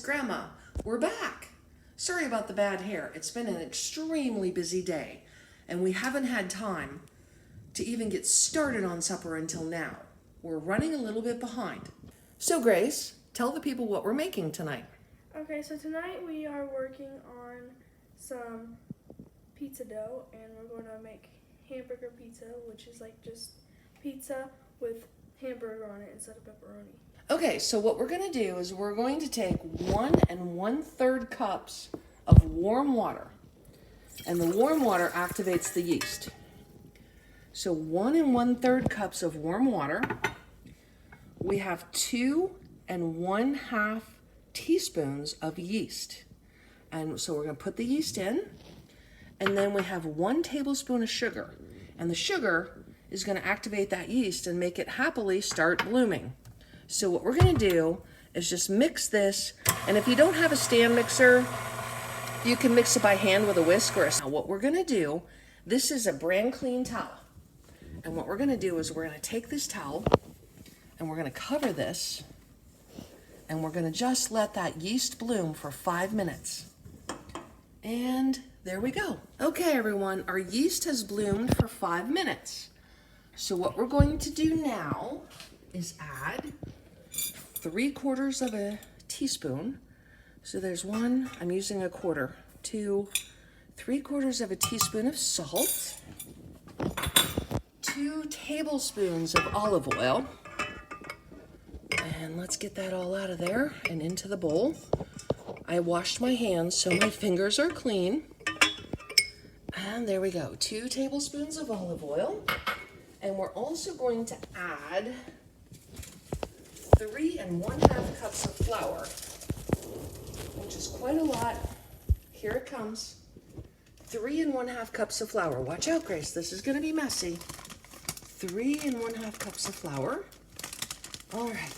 Grandma. We're back. Sorry about the bad hair. It's been an extremely busy day, and we haven't had time to even get started on supper until now. We're running a little bit behind. So Grace, tell the people what we're making tonight. Okay, so tonight we are working on some pizza dough, and we're going to make hamburger pizza, which is like just pizza with hamburger on it instead of pepperoni. Okay, so what we're going to do is we're going to take 1 1/3 cups of warm water, and the warm water activates the yeast. So 1 1/3 cups of warm water. We have 2 1/2 teaspoons of yeast. And so we're going to put the yeast in, and then we have 1 tablespoon of sugar. And the sugar is going to activate that yeast and make it happily start blooming. So what we're going to do is just mix this, and if you don't have a stand mixer, you can mix it by hand with a whisk or a... Now what we're going to do, this is a brand clean towel. And what we're going to do is we're going to take this towel and we're going to cover this, and we're going to just let that yeast bloom for 5 minutes. And there we go. Okay, everyone, our yeast has bloomed for 5 minutes. So what we're going to do now is add 3/4 of a teaspoon. So there's 1, I'm using a quarter, 2, 3/4 of a teaspoon of salt, 2 tablespoons of olive oil, and let's get that all out of there and into the bowl. I washed my hands so my fingers are clean. And there we go, 2 tablespoons of olive oil. And we're also going to add 3 1/2 cups of flour, which is quite a lot. Here it comes. 3 1/2 cups of flour. Watch out, Grace, this is going to be messy. 3 1/2 cups of flour. All right.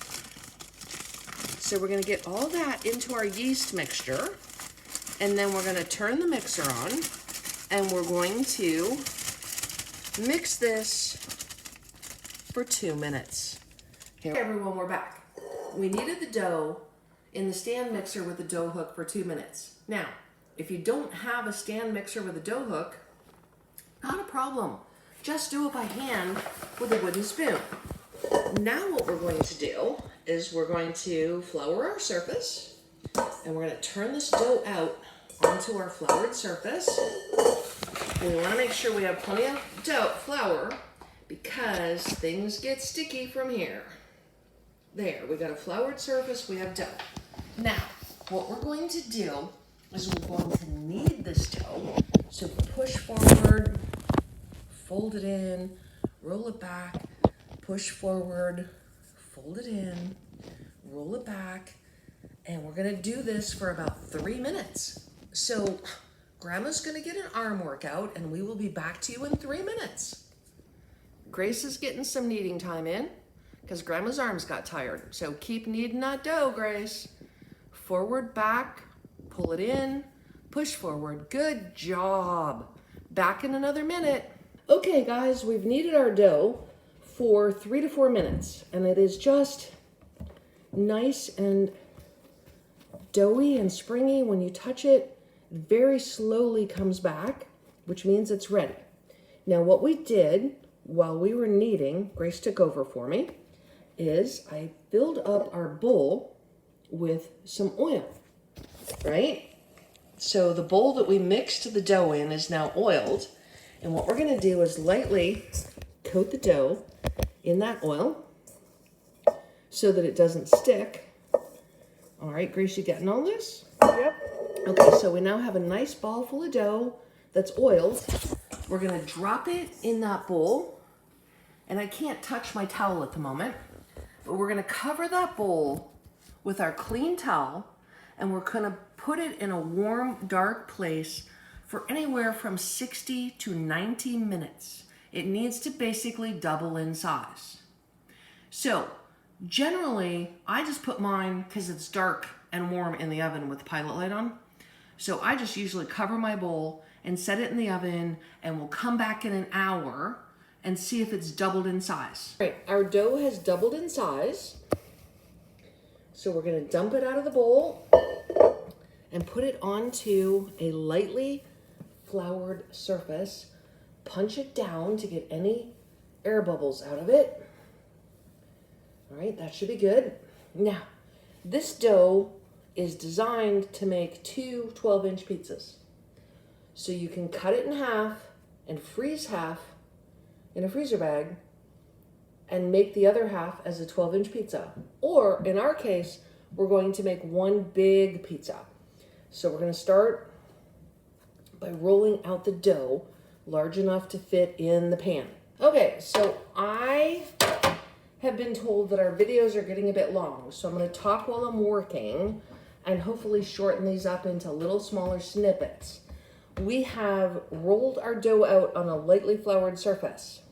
So we're going to get all that into our yeast mixture, and then we're going to turn the mixer on, and we're going to mix this for 2 minutes. Here, everyone, we're back. We kneaded the dough in the stand mixer with the dough hook for 2 minutes. Now, if you don't have a stand mixer with a dough hook, not a problem. Just do it by hand with a wooden spoon. Now what we're going to do is we're going to flour our surface, and we're going to turn this dough out onto our floured surface. And we want to make sure we have plenty of flour, because things get sticky from here. There, we got a floured surface, we have dough. Now, what we're going to do is we're going to knead this dough. So push forward, fold it in, roll it back, push forward, fold it in, roll it back, and we're gonna do this for about 3 minutes. So Grandma's gonna get an arm workout, and we will be back to you in 3 minutes. Grace is getting some kneading time in, because Grandma's arms got tired. So keep kneading that dough, Grace. Forward, back, pull it in, push forward. Good job. Back in another minute. Okay, guys, we've kneaded our dough for 3 to 4 minutes, and it is just nice and doughy and springy. When you touch it, it very slowly comes back, which means it's ready. Now, what we did while we were kneading, Grace took over for me, is I filled up our bowl with some oil, right? So the bowl that we mixed the dough in is now oiled, and what we're gonna do is lightly coat the dough in that oil so that it doesn't stick. All right, Grace, you getting all this? Yep. Okay, so we now have a nice ball full of dough that's oiled. We're gonna drop it in that bowl, and I can't touch my towel at the moment, but we're gonna cover that bowl with our clean towel, and we're gonna put it in a warm, dark place for anywhere from 60 to 90 minutes. It needs to basically double in size. So generally, I just put mine, because it's dark and warm, in the oven with the pilot light on. So I just usually cover my bowl and set it in the oven, and we'll come back in an hour and see if it's doubled in size. All right, our dough has doubled in size. So we're gonna dump it out of the bowl and put it onto a lightly floured surface. Punch it down to get any air bubbles out of it. All right, that should be good. Now, this dough is designed to make two 12-inch pizzas. So you can cut it in half and freeze half in a freezer bag and make the other half as a 12-inch pizza. Or in our case, we're going to make one big pizza. So we're gonna start by rolling out the dough large enough to fit in the pan. Okay, so I have been told that our videos are getting a bit long, so I'm gonna talk while I'm working and hopefully shorten these up into little smaller snippets. We have rolled our dough out on a lightly floured surface.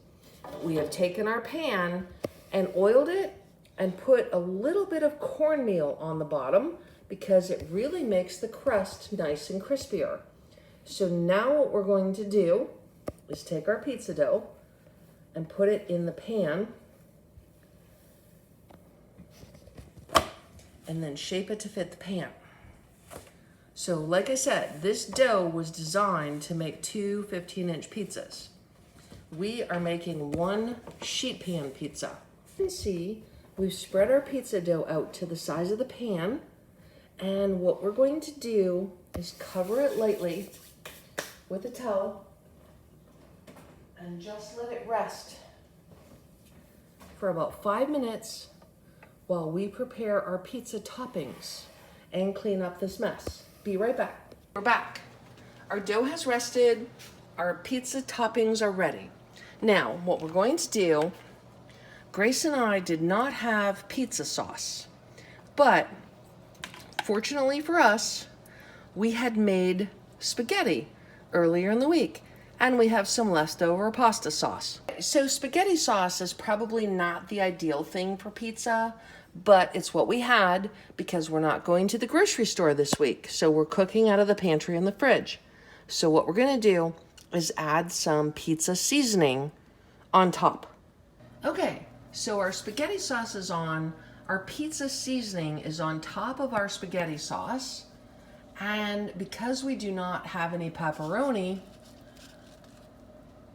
We have taken our pan and oiled it and put a little bit of cornmeal on the bottom because it really makes the crust nice and crispier. So now what we're going to do is take our pizza dough and put it in the pan and then shape it to fit the pan. So like I said, this dough was designed to make two 15-inch pizzas. We are making one sheet pan pizza. You can see we've spread our pizza dough out to the size of the pan, and what we're going to do is cover it lightly with a towel and just let it rest for about 5 minutes while we prepare our pizza toppings and clean up this mess. Be right back. We're back. Our dough has rested. Our pizza toppings are ready. Now, what we're going to do, Grace and I did not have pizza sauce, but fortunately for us, we had made spaghetti earlier in the week, and we have some leftover pasta sauce. So spaghetti sauce is probably not the ideal thing for pizza, but it's what we had because we're not going to the grocery store this week. So we're cooking out of the pantry and the fridge. So what we're gonna do is add some pizza seasoning on top. Okay, so our spaghetti sauce is on, our pizza seasoning is on top of our spaghetti sauce. And because we do not have any pepperoni,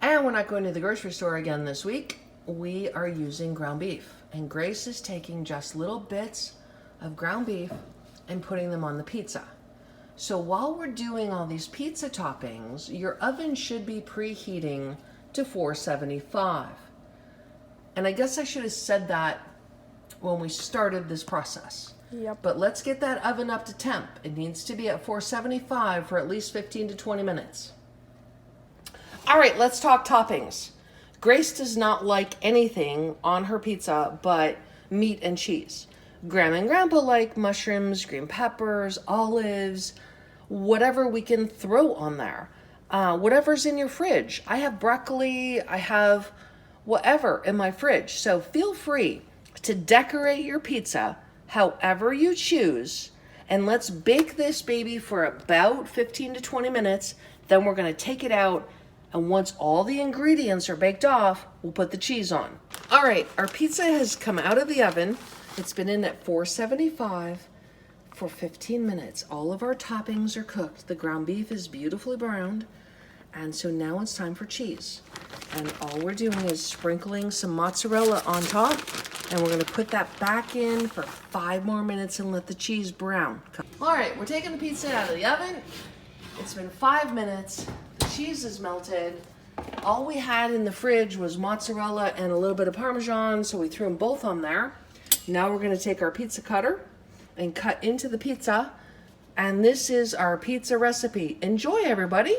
and we're not going to the grocery store again this week, we are using ground beef. And Grace is taking just little bits of ground beef and putting them on the pizza. So while we're doing all these pizza toppings, your oven should be preheating to 475. And I guess I should have said that when we started this process. Yep. But let's get that oven up to temp. It needs to be at 475 for at least 15 to 20 minutes. All right, let's talk toppings. Grace does not like anything on her pizza but meat and cheese. Grandma and Grandpa like mushrooms, green peppers, olives, whatever we can throw on there. Whatever's in your fridge. I have broccoli, I have whatever in my fridge. So feel free to decorate your pizza however you choose. And let's bake this baby for about 15 to 20 minutes. Then we're gonna take it out. And once all the ingredients are baked off, we'll put the cheese on. All right, our pizza has come out of the oven. It's been in at 475 for 15 minutes. All of our toppings are cooked. The ground beef is beautifully browned. And so now it's time for cheese. And all we're doing is sprinkling some mozzarella on top. And we're gonna put that back in for 5 more minutes and let the cheese brown. All right, we're taking the pizza out of the oven. It's been 5 minutes. The cheese is melted. All we had in the fridge was mozzarella and a little bit of Parmesan, so we threw them both on there. Now we're gonna take our pizza cutter and cut into the pizza. And this is our pizza recipe. Enjoy, everybody.